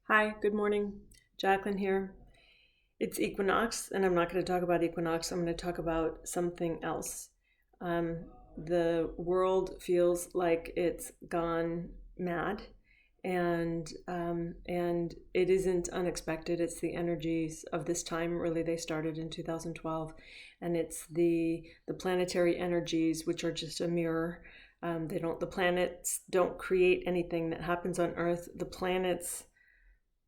Hi, good morning. Jacqueline here. It's equinox, and I'm not going to talk about equinox. I'm going to talk about something else. Um, the world feels like it's gone mad, and it isn't unexpected. It's the energies of this time. Really, they started in 2012, and it's the planetary energies, which are just a mirror. The planets don't create anything that happens on Earth. The planets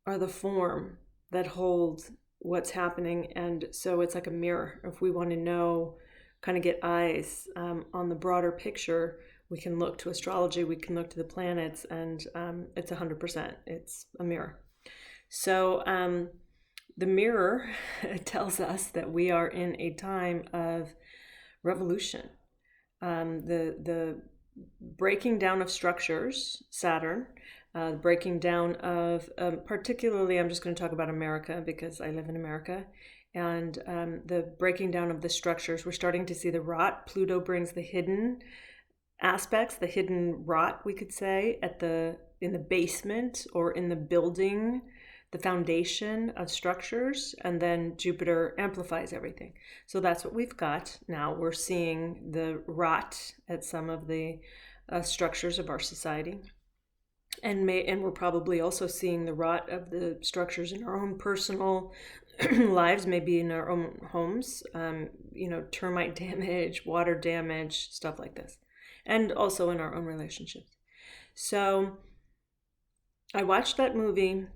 are the form that holds what's happening. And so it's like a mirror. If we want to know, kind of get eyes on the broader picture, we can look to astrology, we can look to the planets, and it's 100%. It's a mirror. So the mirror tells us that we are in a time of revolution. The breaking down of structures, Saturn, breaking down of, particularly, I'm just going to talk about America because I live in America, and the breaking down of the structures. We're starting to see the rot. Pluto brings the hidden aspects, the hidden rot, we could say, in the basement or in the building, the foundation of structures, and then Jupiter amplifies everything. So that's what we've got now. We're seeing the rot at some of the structures of our society, and we're probably also seeing the rot of the structures in our own personal lives, maybe in our own homes. Termite damage, water damage, stuff like this, and also in our own relationships. So I watched that movie,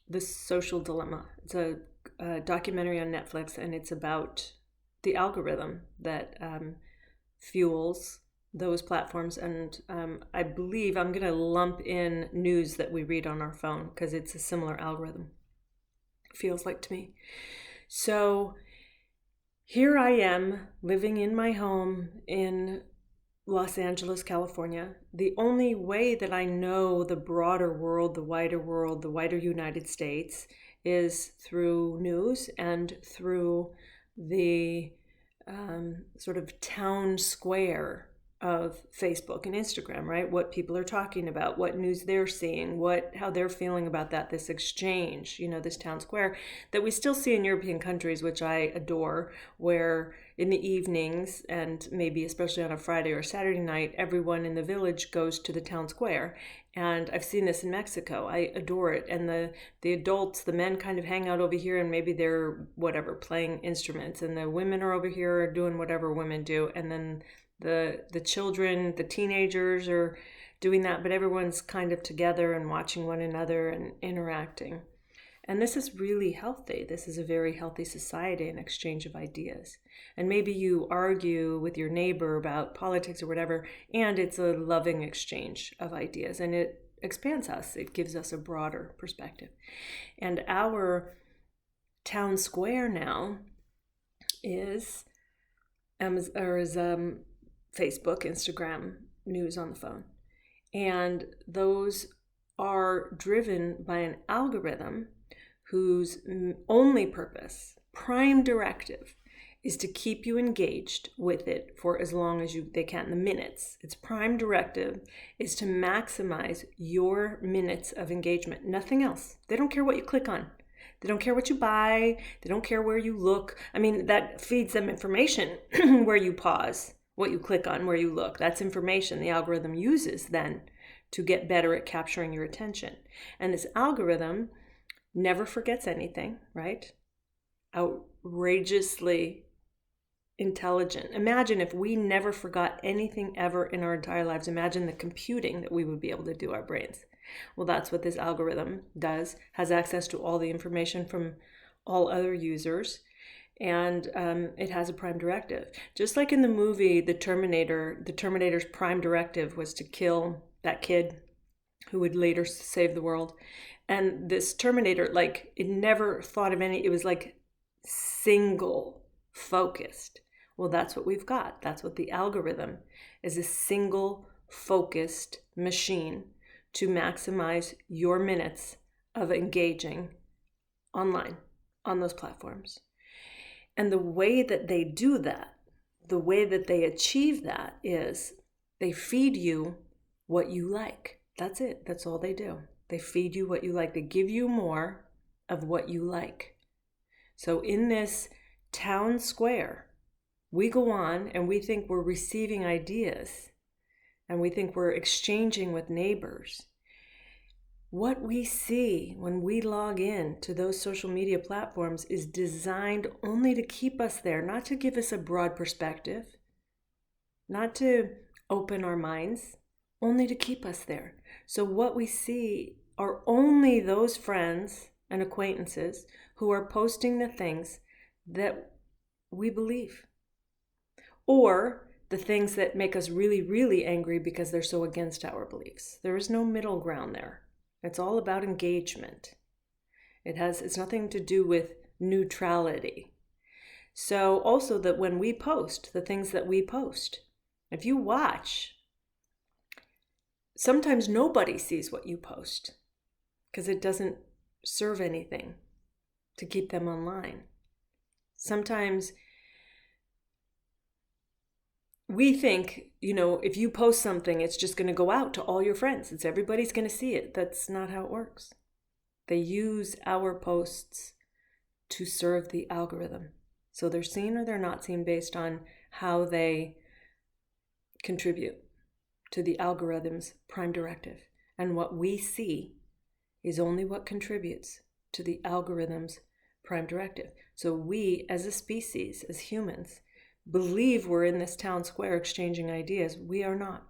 The Social Dilemma. It's a documentary on Netflix, and it's about the algorithm that fuels those platforms. And I believe I'm going to lump in news that we read on our phone because it's a similar algorithm, feels like to me. So here I am living in my home in Los Angeles, California. The only way that I know the broader world, the wider United States, is through news and through the sort of town square of Facebook and Instagram, right? What people are talking about, what news they're seeing, how they're feeling about that, this exchange, this town square that we still see in European countries, which I adore, where in the evenings and maybe especially on a Friday or Saturday night, everyone in the village goes to the town square. And I've seen this in Mexico. I adore it. And the adults, the men kind of hang out over here and maybe they're playing instruments, and the women are over here doing whatever women do. And then the children, the teenagers are doing that, but everyone's kind of together and watching one another and interacting. And this is really healthy. This is a very healthy society, an exchange of ideas. And maybe you argue with your neighbor about politics or whatever, and it's a loving exchange of ideas, and it expands us. It gives us a broader perspective. And our town square now is Facebook, Instagram, news on the phone. And those are driven by an algorithm whose only purpose, prime directive, is to keep you engaged with it for as long as they can, the minutes. Its prime directive is to maximize your minutes of engagement, nothing else. They don't care what you click on. They don't care what you buy. They don't care where you look. I mean, that feeds them information where you pause, what you click on, where you look. That's information the algorithm uses then to get better at capturing your attention. And this algorithm never forgets anything, right? Outrageously intelligent. Imagine if we never forgot anything ever in our entire lives. Imagine the computing that we would be able to do, our brains. Well, that's what this algorithm does, has access to all the information from all other users, and it has a prime directive. Just like in the movie The Terminator, the Terminator's prime directive was to kill that kid who would later save the world. And this Terminator, it never thought of it was single focused. Well, that's what we've got. That's what the algorithm is, a single focused machine to maximize your minutes of engaging online on those platforms. And the way that they do that, the way that they achieve that is they feed you what you like. That's it. That's all they do. They feed you what you like. They give you more of what you like. So in this town square, we go on and we think we're receiving ideas and we think we're exchanging with neighbors. What we see when we log in to those social media platforms is designed only to keep us there, not to give us a broad perspective, not to open our minds, only to keep us there. So what we see are only those friends and acquaintances who are posting the things that we believe, or the things that make us really, really angry because they're so against our beliefs. There is no middle ground there. It's all about engagement. It's nothing to do with neutrality. So also that when we post the things that we post, if you watch, sometimes nobody sees what you post because it doesn't serve anything to keep them online. Sometimes we think, if you post something, it's just going to go out to all your friends. Everybody's going to see it. That's not how it works. They use our posts to serve the algorithm. So they're seen or they're not seen based on how they contribute to the algorithm's prime directive. And what we see is only what contributes to the algorithm's prime directive. So we, as a species, as humans, believe we're in this town square exchanging ideas. We are not.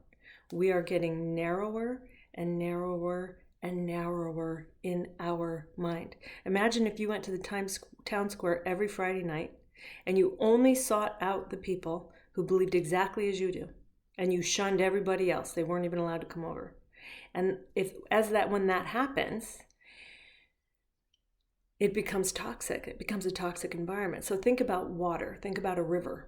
We are getting narrower and narrower and narrower in our mind. Imagine if you went to the town square every Friday night and you only sought out the people who believed exactly as you do, and you shunned everybody else. They weren't even allowed to come over. And when that happens, it becomes toxic. It becomes a toxic environment. So think about water. Think about a river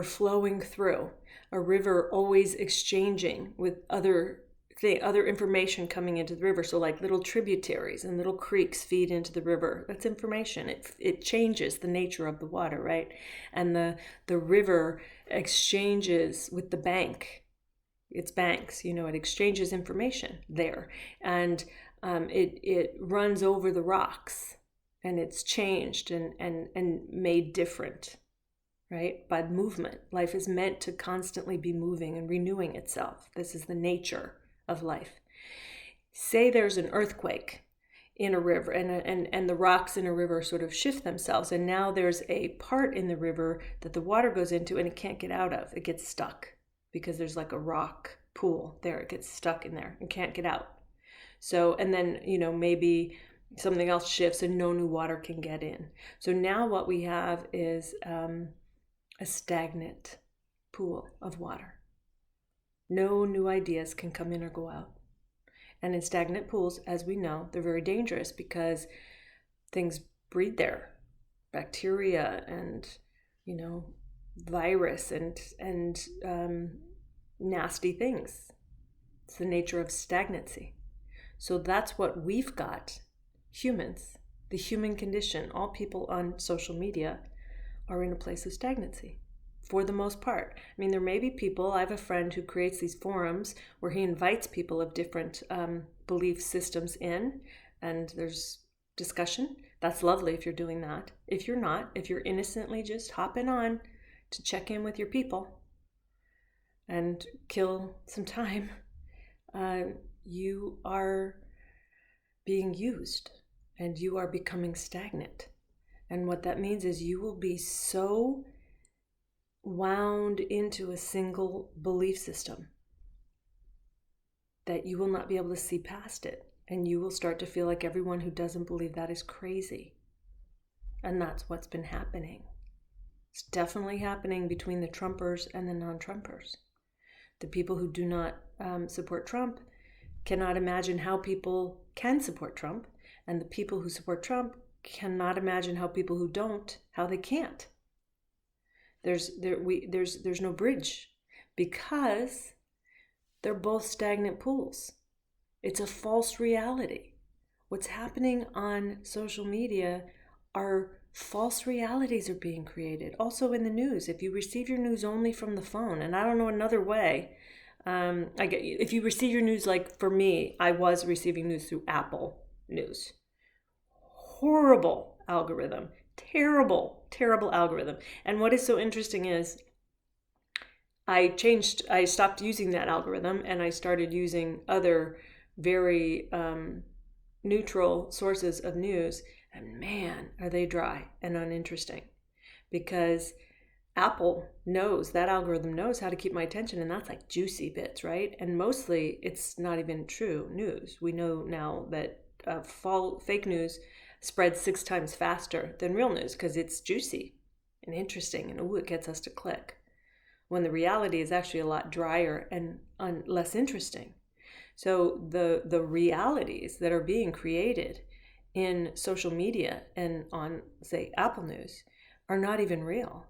flowing through, a river always exchanging with other information coming into the river. So like little tributaries and little creeks feed into the river. That's information. It changes the nature of the water, right? And the river exchanges with the bank. Its banks, it exchanges information there. And it runs over the rocks, and it's changed and made different, right? By movement. Life is meant to constantly be moving and renewing itself. This is the nature of life. Say there's an earthquake in a river and the rocks in a river sort of shift themselves, and now there's a part in the river that the water goes into and it can't get out of. It gets stuck because there's like a rock pool there. It gets stuck in there and can't get out. So, and then, maybe something else shifts and no new water can get in. So now what we have is a stagnant pool of water. No new ideas can come in or go out. And in stagnant pools, as we know, they're very dangerous because things breed there. Bacteria and, virus and nasty things. It's the nature of stagnancy. So that's what we've got, humans, the human condition. All people on social media are in a place of stagnancy, for the most part. I mean, there may be people, I have a friend who creates these forums where he invites people of different belief systems in, and there's discussion. That's lovely if you're doing that. If you're not, if you're innocently just hopping on to check in with your people and kill some time, you are being used and you are becoming stagnant. And what that means is you will be so wound into a single belief system that you will not be able to see past it. And you will start to feel like everyone who doesn't believe that is crazy. And that's what's been happening. It's definitely happening between the Trumpers and the non-Trumpers. The people who do not support Trump cannot imagine how people can support Trump. And the people who support Trump cannot imagine how people who don't, how they can't. There's no bridge because they're both stagnant pools. It's a false reality. What's happening on social media are false realities are being created. Also in the news, if you receive your news only from the phone, and I don't know another way, if you receive your news, like for me, I was receiving news through Apple News. Horrible algorithm, terrible algorithm. And what is so interesting is I stopped using that algorithm and I started using other very neutral sources of news. And man, are they dry and uninteresting, because Apple knows, that algorithm knows how to keep my attention, and that's like juicy bits, right? And mostly it's not even true news. We know now that fake news spreads 6 times faster than real news because it's juicy and interesting, and it gets us to click, when the reality is actually a lot drier and less interesting. So the realities that are being created in social media and on, say, Apple News are not even real.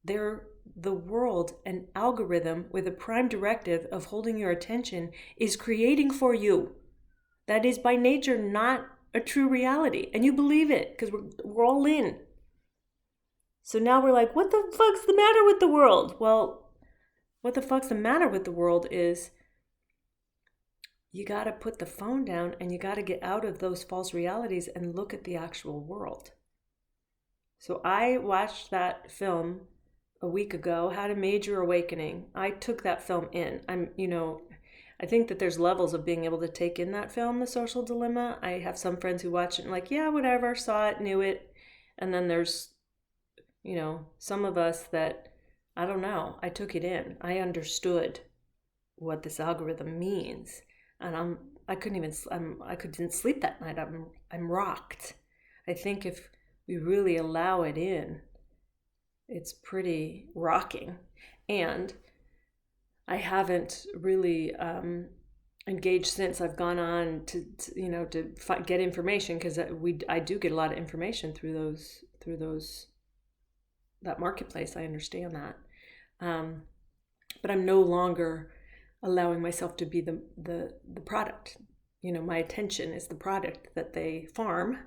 They're the world an algorithm with a prime directive of holding your attention is creating for you. That is by nature not a true reality. And you believe it because we're all in. So now we're like, what the fuck's the matter with the world? Well, what the fuck's the matter with the world is you got to put the phone down and you got to get out of those false realities and look at the actual world. So I watched that film a week ago, had a major awakening. I took that film in. I think that there's levels of being able to take in that film, The Social Dilemma. I have some friends who watch it and like, yeah, whatever, saw it, knew it. And then there's, some of us that, I don't know, I took it in. I understood what this algorithm means. And I couldn't sleep that night. I'm rocked. I think if we really allow it in, it's pretty rocking. And I haven't really engaged since. I've gone on to get information, because I do get a lot of information through that marketplace. I understand that, but I'm no longer allowing myself to be the product. My attention is the product that they farm.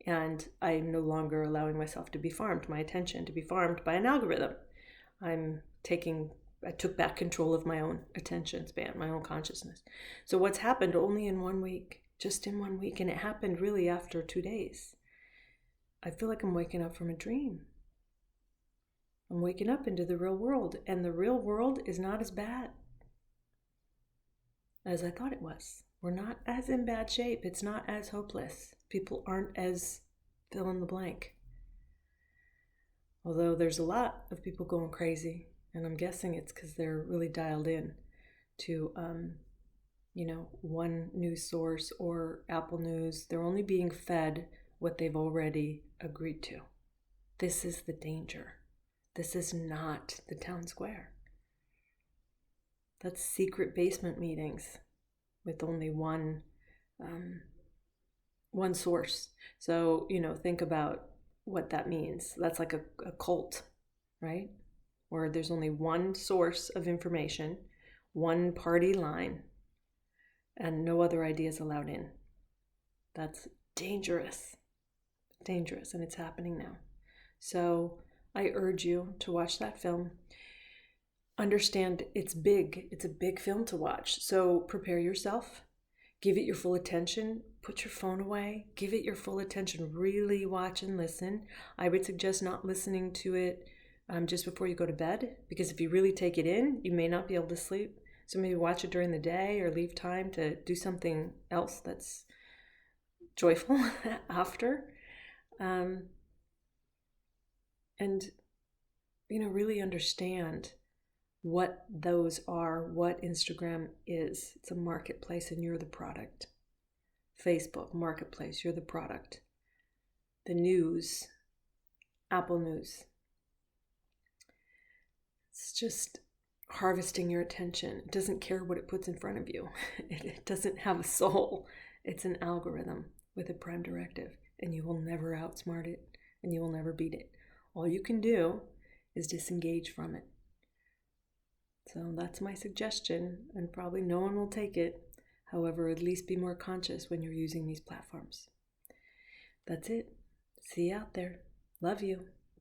And I'm no longer allowing myself to be farmed, my attention to be farmed by an algorithm. I took back control of my own attention span, my own consciousness. So what's happened only in 1 week, just in 1 week, and it happened really after 2 days. I feel like I'm waking up from a dream. I'm waking up into the real world, and the real world is not as bad as I thought it was. We're not as in bad shape. It's not as hopeless. People aren't as fill in the blank. Although there's a lot of people going crazy, and I'm guessing it's because they're really dialed in to, one news source or Apple News. They're only being fed what they've already agreed to. This is the danger. This is not the town square. That's secret basement meetings with only one source. So, think about what that means. That's like a cult, right? Where there's only one source of information, one party line, and no other ideas allowed in. That's dangerous, and it's happening now. So I urge you to watch that film. Understand it's big. It's a big film to watch. So prepare yourself. Give it your full attention. Put your phone away. Give it your full attention. Really watch and listen. I would suggest not listening to it just before you go to bed, because if you really take it in, you may not be able to sleep. So maybe watch it during the day or leave time to do something else that's joyful after. And, really understand what those are, what Instagram is. It's a marketplace and you're the product. Facebook, marketplace, you're the product. The news, Apple News. It's just harvesting your attention. It doesn't care what it puts in front of you. It doesn't have a soul. It's an algorithm with a prime directive, and you will never outsmart it, and you will never beat it. All you can do is disengage from it. So that's my suggestion, and probably no one will take it. However, at least be more conscious when you're using these platforms. That's it. See you out there. Love you.